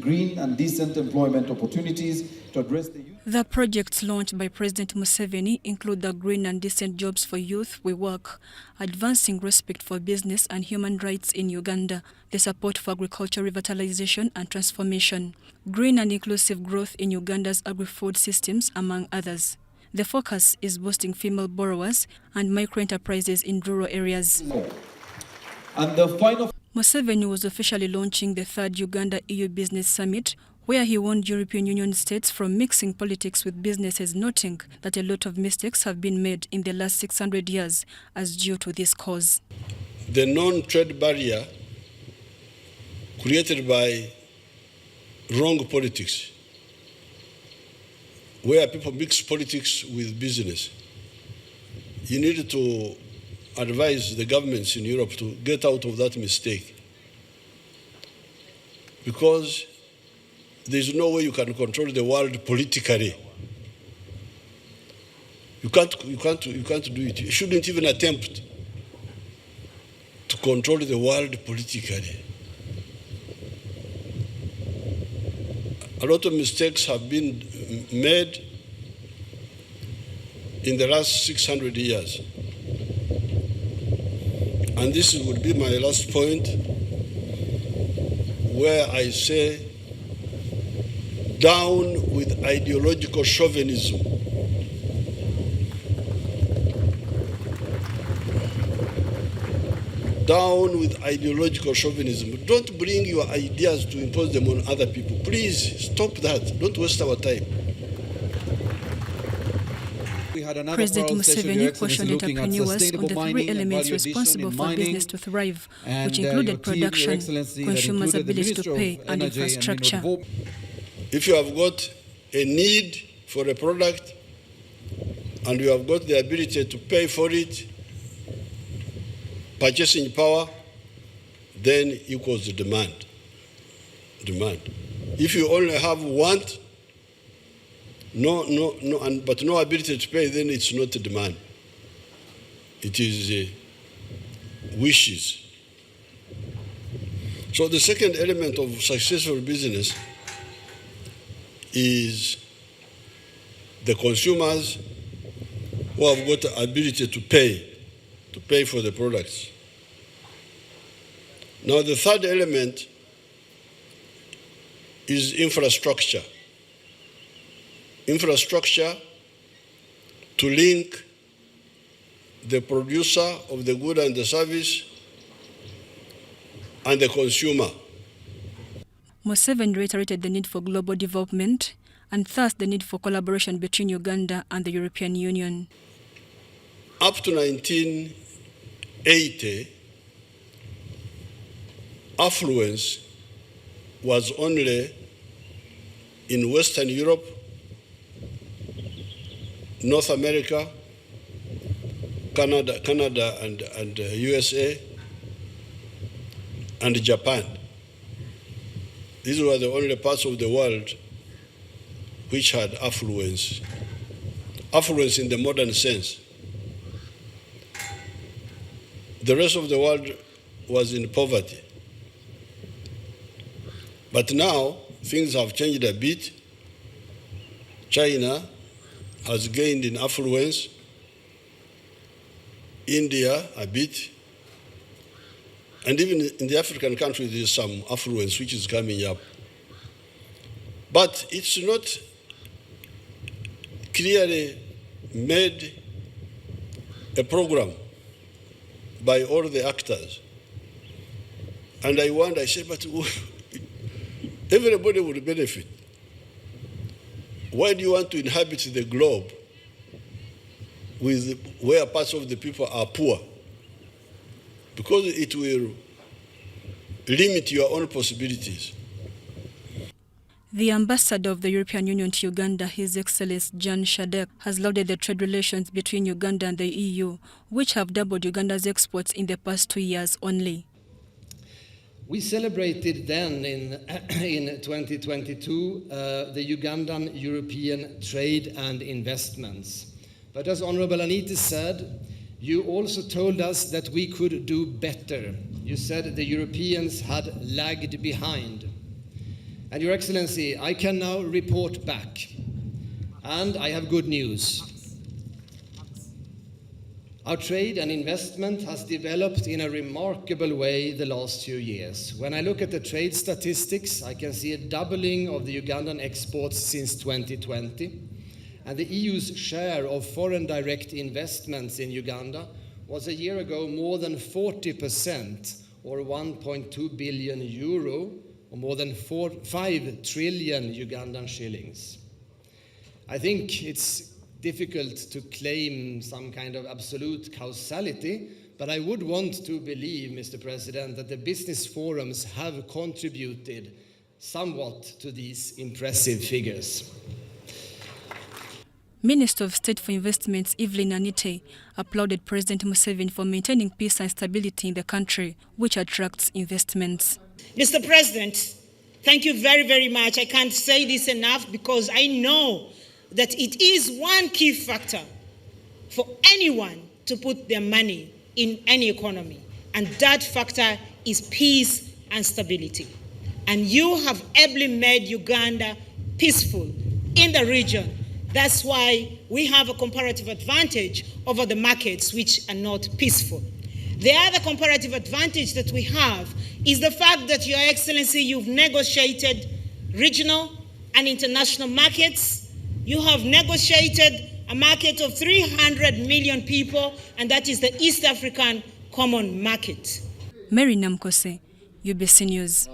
green and decent employment opportunities to address the youth. The projects launched by President Museveni include the Green and Decent Jobs for Youth We Work, advancing respect for business and human rights in Uganda, the support for agriculture revitalization and transformation, green and inclusive growth in Uganda's agri-food systems, among others. The focus is boosting female borrowers and micro-enterprises in rural areas. And the final Museveni was officially launching the third Uganda-EU Business Summit, where he warned European Union states from mixing politics with businesses, noting that a lot of mistakes have been made in the last 600 years as due to this cause. The non-trade barrier created by wrong politics, where people mix politics with business. You need to advise the governments in Europe to get out of that mistake, because there's no way you can control the world politically. You can't do it. You shouldn't even attempt to control the world politically. A lot of mistakes have been made in the last 600 years. And this would be my last point, where I say, down with ideological chauvinism. Down with ideological chauvinism. Don't bring your ideas to impose them on other people. Please stop that. Don't waste our time. President Museveni cautioned entrepreneurs on the three elements responsible for business to thrive, which included production, consumers' ability to pay, and infrastructure. If you have got a need for a product and you have got the ability to pay for it, purchasing power then equals the demand. If you only have want, but no ability to pay, then it's not a demand. It is wishes. So the second element of successful business is the consumers who have got the ability to pay for the products. Now the third element is infrastructure. Infrastructure to link the producer of the good and the service and the consumer. Museveni reiterated the need for global development and thus the need for collaboration between Uganda and the European Union. Up to 1980, affluence was only in Western Europe, North America, Canada and USA, and Japan. These were the only parts of the world which had affluence in the modern sense. The rest of the world was in poverty. But now, things have changed a bit. China has gained in affluence, India a bit, and even in the African countries there is some affluence which is coming up. But it's not clearly made a program by all the actors. And I say, but everybody would benefit. Why do you want to inhabit the globe where parts of the people are poor? Because it will limit your own possibilities. The ambassador of the European Union to Uganda, His Excellency Jan Shadek, has lauded the trade relations between Uganda and the EU, which have doubled Uganda's exports in the past 2 years only. We celebrated then in 2022 the Ugandan European trade and investments. But as Honorable Anita said, you also told us that we could do better. You said the Europeans had lagged behind. And Your Excellency, I can now report back, and I have good news. Our trade and investment has developed in a remarkable way the last few years. When I look at the trade statistics, I can see a doubling of the Ugandan exports since 2020. And the EU's share of foreign direct investments in Uganda was a year ago more than 40%, or 1.2 billion euro, or more than 5 trillion Ugandan shillings. I think it's difficult to claim some kind of absolute causality, but I would want to believe, Mr. President, that the business forums have contributed somewhat to these impressive figures. Minister of State for Investments Evelyn Anite applauded President Museveni for maintaining peace and stability in the country, which attracts investments. Mr. President, thank you very, very much. I can't say this enough because I know that it is one key factor for anyone to put their money in any economy, and that factor is peace and stability. And you have ably made Uganda peaceful in the region. That's why we have a comparative advantage over the markets which are not peaceful. The other comparative advantage that we have is the fact that, Your Excellency, you've negotiated regional and international markets. You have negotiated a market of 300 million people, and that is the East African Common Market. Mary Namkose, UBC News.